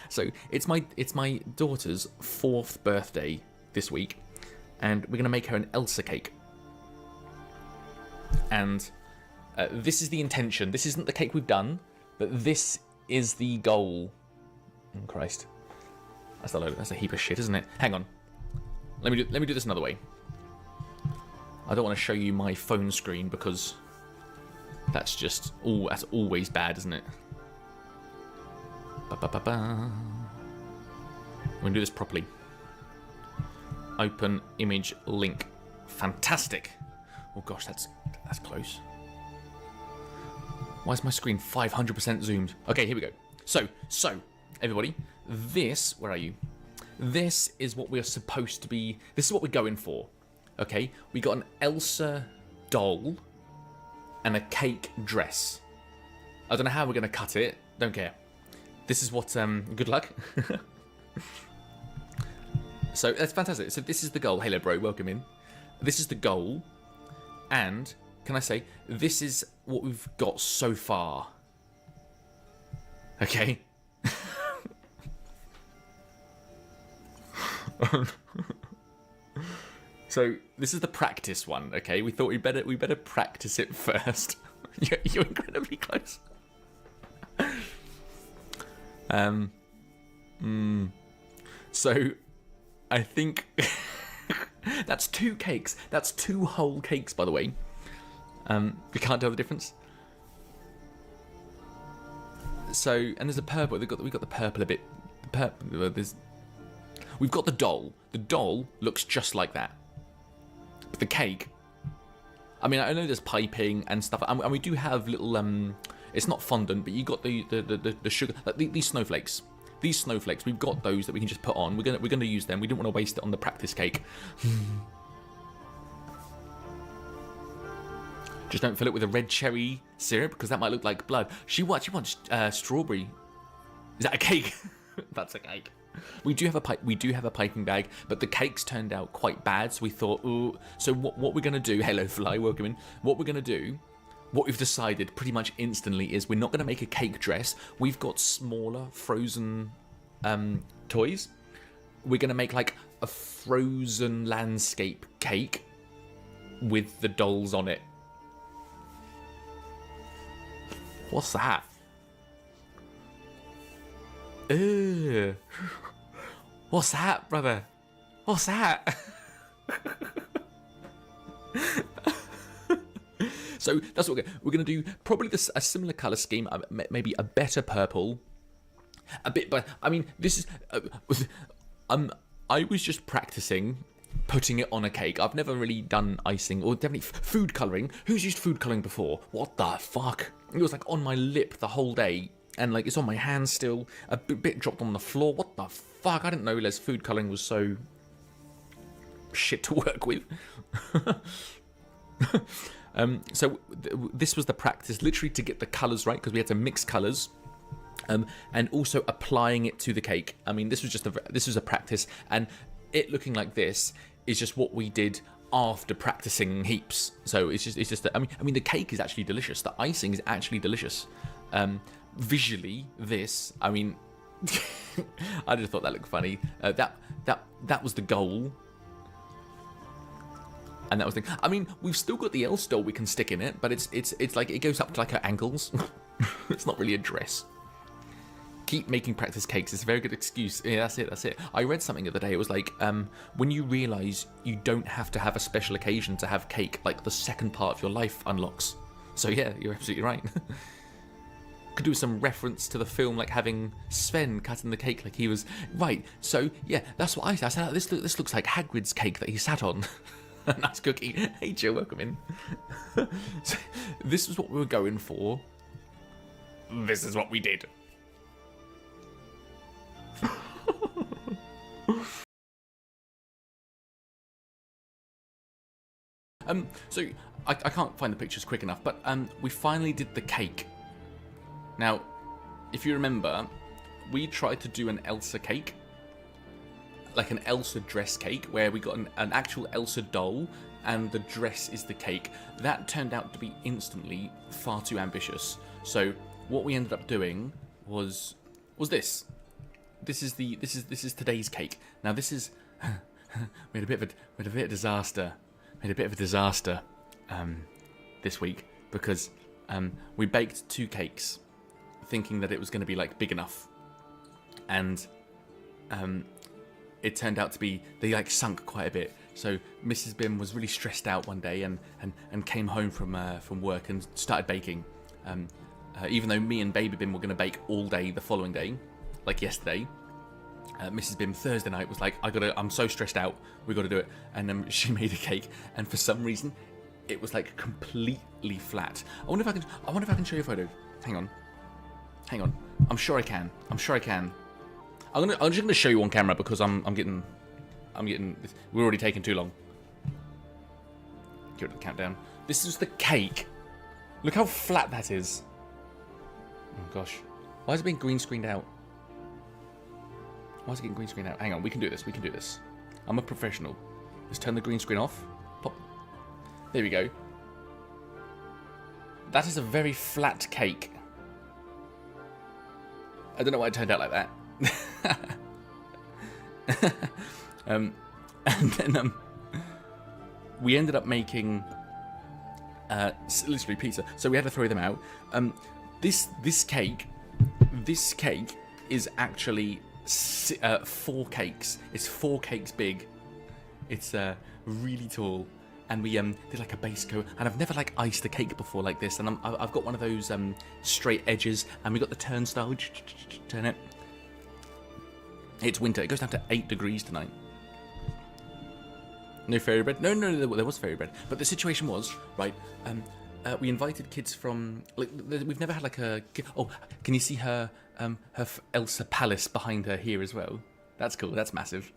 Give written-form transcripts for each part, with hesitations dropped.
So it's my daughter's 4th birthday this week, and we're gonna make her an Elsa cake. And this is the intention. This isn't the cake we've done, but this is the goal. Oh, Christ, that's a heap of shit, isn't it? Hang on. Let me do this another way. I don't want to show you my phone screen because that's always bad, isn't it? We're gonna do this properly. Open image link. Fantastic. Oh gosh, that's close. Why is my screen 500% zoomed? Okay, here we go. So everybody, where are you? This is what we're supposed to be. This is what we're going for. Okay, we got an Elsa doll and a cake dress. I don't know how we're gonna cut it. Don't care. This is what. Good luck. So that's fantastic. So this is the goal. Hello, bro. Welcome in. This is the goal, and can I say this is what we've got so far? Okay. So this is the practice one, okay? We thought we better practice it first. You're incredibly close. So I think that's 2 cakes. That's 2 whole cakes, by the way. You can't tell the difference. So, and there's a purple. We've got the purple a bit. We've got the doll. The doll looks just like that. But the cake, I mean, I know there's piping and stuff, and we do have little. It's not fondant, but you got the sugar, like these snowflakes. These snowflakes, we've got those that we can just put on. We're gonna use them. We didn't want to waste it on the practice cake. Just don't fill it with a red cherry syrup because that might look like blood. She wants strawberry. Is that a cake? That's a cake. We do have a piping bag, but the cakes turned out quite bad, so we thought, ooh. So what we're gonna do? Hello, Fly, welcome in. What we're gonna do? What we've decided pretty much instantly is we're not gonna make a cake dress. We've got smaller frozen toys. We're gonna make like a frozen landscape cake with the dolls on it. What's that? Ugh. What's that, brother? What's that? So that's what we're going to do. Probably a similar color scheme, maybe a better purple. A bit, but I mean, this is. I was just practicing putting it on a cake. I've never really done icing or definitely food coloring. Who's used food coloring before? What the fuck? It was like on my lip the whole day. And like it's on my hand still. A bit dropped on the floor. What the fuck? I didn't know Les food colouring was so shit to work with. So this was the practice, literally to get the colours right, because we had to mix colours, and also applying it to the cake. I mean, this was a practice, and it looking like this is just what we did after practicing heaps. So it's just that, I mean the cake is actually delicious. The icing is actually delicious. Visually, this, I mean, I just thought that looked funny. That was the goal, and that was the thing. I mean, we've still got the Elsa doll we can stick in it, but it's like it goes up to like her ankles. It's not really a dress. Keep making practice cakes. It's a very good excuse. Yeah, that's it. I read something the other day. It was like, when you realise you don't have to have a special occasion to have cake, like the second part of your life unlocks. So yeah, you're absolutely right. Could do some reference to the film, like having Sven cutting the cake like he was right. So yeah, that's what I said. This looks like Hagrid's cake that he sat on. Nice cookie. Hey Joe, welcome in. So, this is what we were going for. This is what we did. So I can't find the pictures quick enough, but we finally did the cake. Now, if you remember, we tried to do an Elsa cake, like an Elsa dress cake, where we got an actual Elsa doll, and the dress is the cake. That turned out to be instantly far too ambitious. So what we ended up doing was this. this is today's cake. Now this is we had a bit of a disaster. This week because we baked 2 cakes, thinking that it was going to be like big enough, and it turned out to be they like sunk quite a bit. So Mrs. Bim was really stressed out one day and came home from work and started baking. Even though me and Baby Bim were going to bake all day the following day, like yesterday, Mrs. Bim Thursday night was like, I'm so stressed out, we got to do it. And she made a cake, and for some reason, it was like completely flat. I wonder if I can show you a photo. Hang on. I'm sure I can. I'm just gonna show you on camera because I'm getting. We're already taking too long. Give it the countdown. This is the cake. Look how flat that is. Oh gosh, why is it being green screened out? Why is it getting green screened out? Hang on, we can do this. I'm a professional. Let's turn the green screen off. Pop. There we go. That is a very flat cake. I don't know why it turned out like that. And then we ended up making literally pizza, so we had to throw them out. This cake is actually 4 cakes. It's 4 cakes big. It's really tall, and we did like a base coat. And I've never like iced a cake before like this. And I've got one of those straight edges, and we got the turnstile. Turn it. It's winter. It goes down to 8 degrees tonight. No fairy bread? No, there was fairy bread. But the situation was, right, we invited kids from, like, we've never had like a, oh, can you see her Elsa Palace behind her here as well? That's cool, that's massive.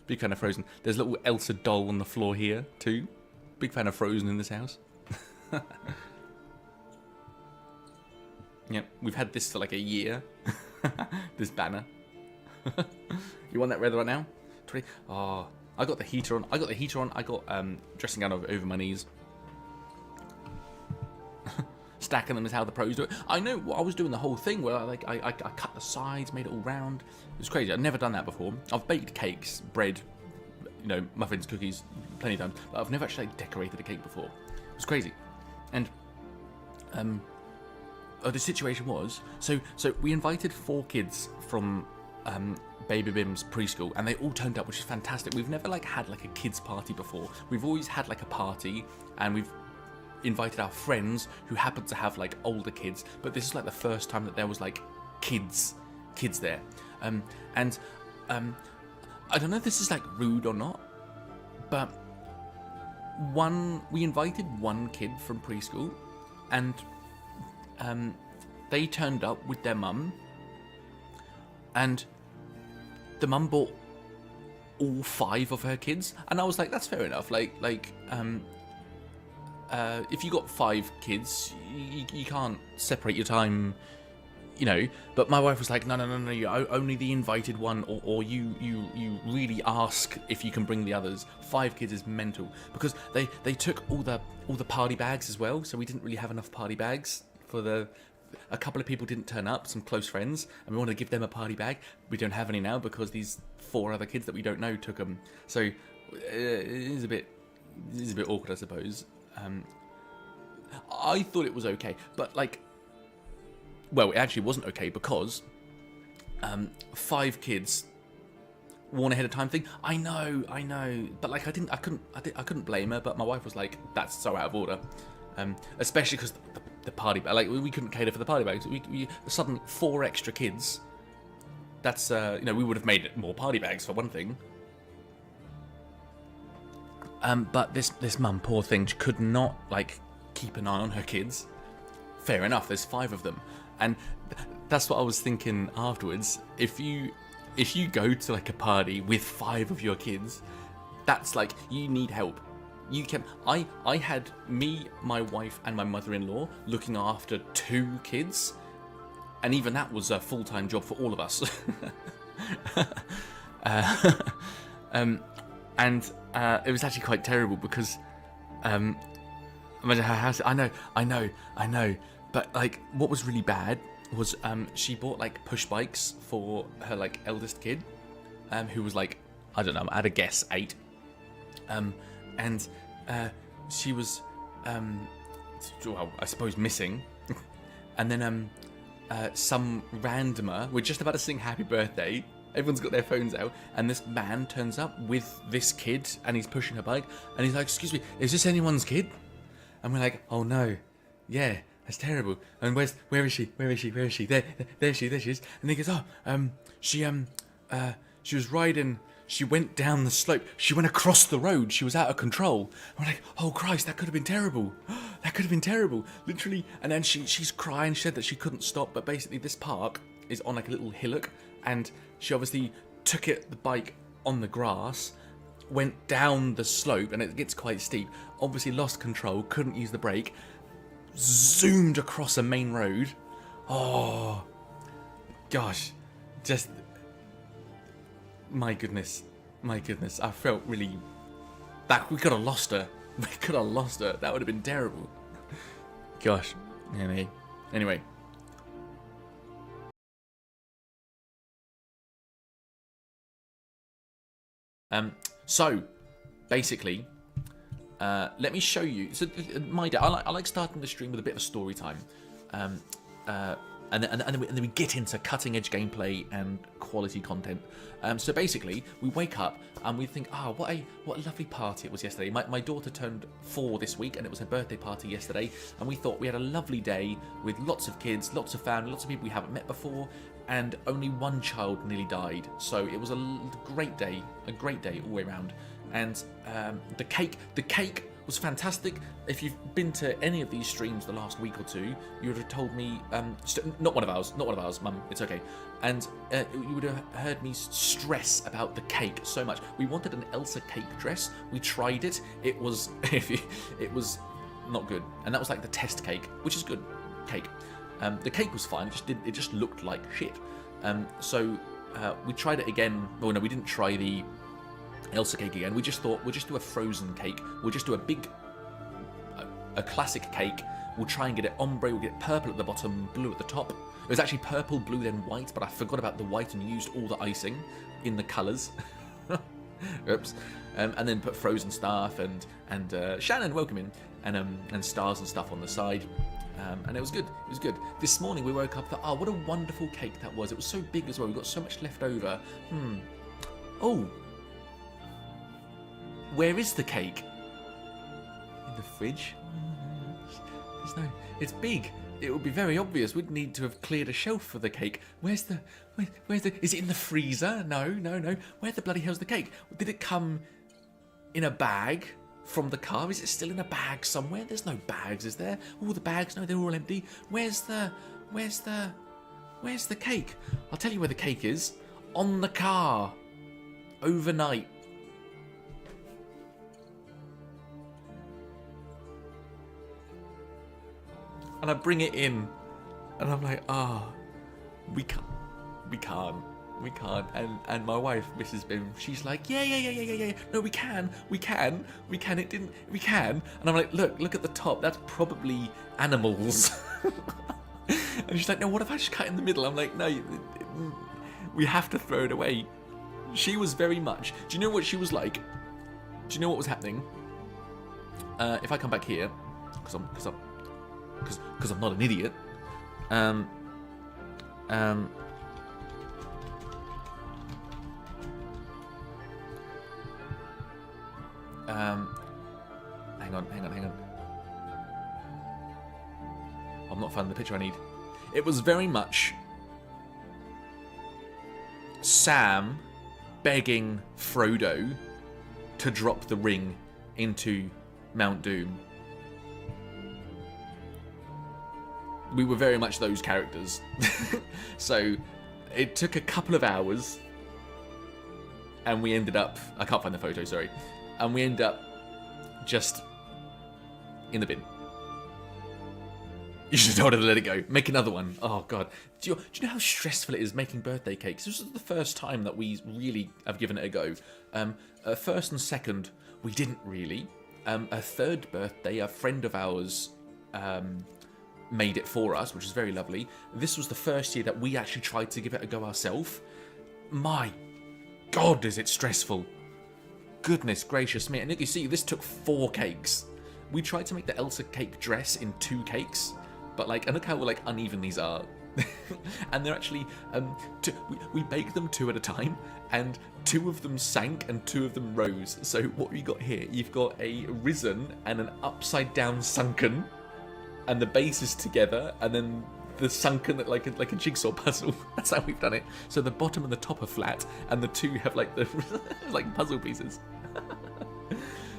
Big fan of Frozen. There's a little Elsa doll on the floor here, too. Big fan of Frozen in this house. Yeah, we've had this for like a year. This banner. You want that red right now? Oh, I got the heater on. I got dressing gown over my knees. Stacking them is how the pros do it. I know. I was doing the whole thing where I cut the sides, made it all round. It was crazy. I'd never done that before. I've baked cakes, bread, muffins, cookies, plenty of times, but I've never actually decorated a cake before. It was crazy. And the situation was so we invited 4 kids from Baby Bim's preschool, and they all turned up, which is fantastic. We've never had a kids party before. We've always had like a party, and we've invited our friends who happen to have like older kids, but this is like the first time that there was like kids there. And I don't know if this is like rude or not, but we invited 1 kid from preschool, and they turned up with their mum, and the mum bought all 5 of her kids, and I was like, that's fair enough. If you got 5 kids, you can't separate your time, But my wife was like, no, you only the invited one, or you really ask if you can bring the others. 5 kids is mental, because they took all the party bags as well, so we didn't really have enough party bags for a couple of people didn't turn up, some close friends, and we wanted to give them a party bag. We don't have any now because these 4 other kids that we don't know took them. So it is a bit awkward, I suppose. I thought it was okay, but well, it actually wasn't okay, because 5 kids, one ahead of time thing. I know, but I couldn't blame her. But my wife was like, that's so out of order, especially because the party bag, we couldn't cater for the party bags. We suddenly 4 extra kids. That's we would have made it more party bags for one thing. But this mum, poor thing, she could not keep an eye on her kids. Fair enough, there's 5 of them, and that's what I was thinking afterwards. If you go to a party with 5 of your kids, that's you need help. You can. I had me, my wife, and my mother-in-law looking after 2 kids, and even that was a full-time job for all of us. And it was actually quite terrible, because imagine her house. I know. But what was really bad was she bought like push bikes for her like eldest kid, who was like, I don't know, I'd a guess 8, and she was well, I suppose missing, and then some randomer, we're just about to sing happy birthday, everyone's got their phones out, and this man turns up with this kid, and he's pushing her bike, and he's like, excuse me, is this anyone's kid? And we're like, oh no, yeah, that's terrible. And where is she? There she is. And he goes, oh, she was riding, she went down the slope, she went across the road, she was out of control. And we're like, oh Christ, that could have been terrible. That could have been terrible, literally. And then she's crying, she said that she couldn't stop, but basically this park is on like a little hillock, and she obviously took the bike on the grass, went down the slope, and it gets quite steep, obviously lost control, couldn't use the brake, zoomed across a main road. Oh gosh, just my goodness, I felt really that we could have lost her. That would have been terrible. Gosh, anyway. So basically, let me show you. So my day, I like starting the stream with a bit of a story time, and then we get into cutting edge gameplay and quality content. So basically, we wake up and we think, what a lovely party it was yesterday. My daughter turned 4 this week, and it was her birthday party yesterday. And we thought we had a lovely day with lots of kids, lots of family, lots of people we haven't met before, and only one child nearly died. So it was a great day all the way around. And the cake was fantastic. If you've been to any of these streams the last week or two, you would have told me, not one of ours, Mum, it's okay. And you would have heard me stress about the cake so much. We wanted an Elsa cake dress. We tried it. It was not good. And that was like the test cake, which is good cake. The cake was fine. It just looked like shit. So we tried it again. Well, no, we didn't try the Elsa cake again. We just thought we'll just do a frozen cake. We'll just do a classic cake. We'll try and get it ombre. We'll get it purple at the bottom, blue at the top. It was actually purple, blue, then white, but I forgot about the white and used all the icing in the colours. Oops. And then put frozen stuff and Shannon, welcome in, and stars and stuff on the side. And it was good. It was good. This morning we woke up, thought, what a wonderful cake that was. It was so big as well. We got so much left over. Oh. Where is the cake? In the fridge? There's no. It's big. It would be very obvious. We'd need to have cleared a shelf for the cake. Where's the? Is it in the freezer? No. Where the bloody hell's the cake? Did it come in a bag from the car? Is it still in a bag somewhere? There's no bags, is there? All the bags? No, they're all empty. Where's the cake? I'll tell you where the cake is. On the car. Overnight. And I bring it in, and I'm like, we can't. And my wife, Mrs. Bim, she's like, yeah. No, we can. And I'm like, look at the top. That's probably animals. And she's like, no, what if I just cut in the middle? I'm like, no, we have to throw it away. She was very much. Do you know what she was like? Do you know what was happening? If I come back here, because I'm not an idiot. Hang on. I'm not finding the picture I need. It was very much Sam begging Frodo to drop the ring into Mount Doom. We were very much those characters. So it took a couple of hours, and we ended up, I can't find the photo, sorry, and we ended up just in the bin. You should have told her to let it go. Make another one. Oh god. Do you know how stressful it is making birthday cakes? This is the first time that we really have given it a go. First and second, we didn't really. A third birthday, a friend of ours made it for us, which is very lovely. This was the first year that we actually tried to give it a go ourselves. My God, is it stressful. Goodness gracious me. And you see, this took 4 cakes. We tried to make the Elsa cake dress in 2 cakes, but like, and look how like uneven these are. And they're actually, we baked them 2 at a time, and 2 of them sank and 2 of them rose. So what we got here, you've got a risen and an upside down sunken, and the base is together, and then the sunken like a jigsaw puzzle. That's how we've done it. So the bottom and the top are flat, and the 2 have like the like puzzle pieces.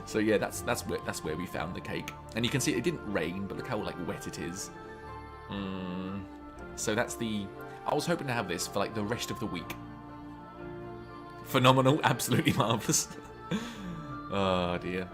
So yeah, that's where we found the cake, and you can see it didn't rain, but look how like wet it is. So that's the. I was hoping to have this for like the rest of the week. Phenomenal, absolutely marvelous. Oh dear.